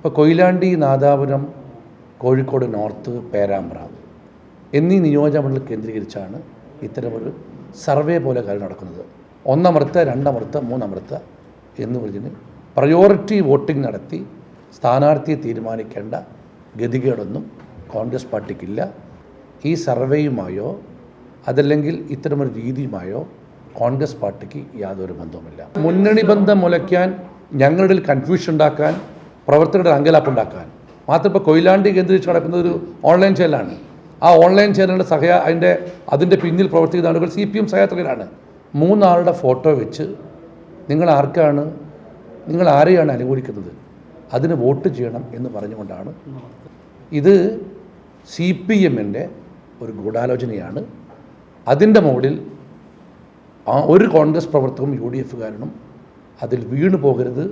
ഇപ്പോൾ കൊയിലാണ്ടി, നാദാപുരം, കോഴിക്കോട് നോർത്ത്, പേരാമ്പ്ര എന്നീ നിയോജകമണ്ഡലം കേന്ദ്രീകരിച്ചാണ് ഇത്തരമൊരു സർവേ പോലെ കാര്യം നടക്കുന്നത്. 1 അമർത്തുക, 2 അമർത്തുക, 3 അമർത്തുക എന്ന് പറഞ്ഞ് പ്രയോറിറ്റി വോട്ടിംഗ് നടത്തി സ്ഥാനാർത്ഥിയെ തീരുമാനിക്കേണ്ട ഗതികേടൊന്നും കോൺഗ്രസ് പാർട്ടിക്കില്ല. ഈ സർവേയുമായോ അതല്ലെങ്കിൽ ഇത്തരമൊരു രീതിയുമായോ കോൺഗ്രസ് പാർട്ടിക്ക് യാതൊരു ബന്ധവുമില്ല. മുന്നണി ബന്ധം മുളയ്ക്കാൻ, ഞങ്ങളുടെ കൺഫ്യൂഷൻ ഉണ്ടാക്കാൻ, പ്രവർത്തകരുടെ അങ്കലാപ്പുണ്ടാക്കാൻ മാത്രം. ഇപ്പോൾ കൊയിലാണ്ടി കേന്ദ്രീകരിച്ച് നടക്കുന്ന ഒരു ഓൺലൈൻ ചാനലാണ്. ആ ഓൺലൈൻ ചാനലിൻ്റെ അതിൻ്റെ പിന്നിൽ പ്രവർത്തിക്കുന്ന ആളുകൾ CPM സഹയാത്രികരാണ്. 3 ആളുടെ ഫോട്ടോ വെച്ച് നിങ്ങൾ ആരെയാണ് അനുകൂലിക്കുന്നത്, അതിന് വോട്ട് ചെയ്യണം എന്ന് പറഞ്ഞുകൊണ്ടാണ്. ഇത് CPMൻ്റെ ഒരു ഗൂഢാലോചനയാണ്. അതിൻ്റെ മുകളിൽ ഒരു കോൺഗ്രസ് പ്രവർത്തകരും UDFകാരനും അതിൽ വീണു പോകരുത്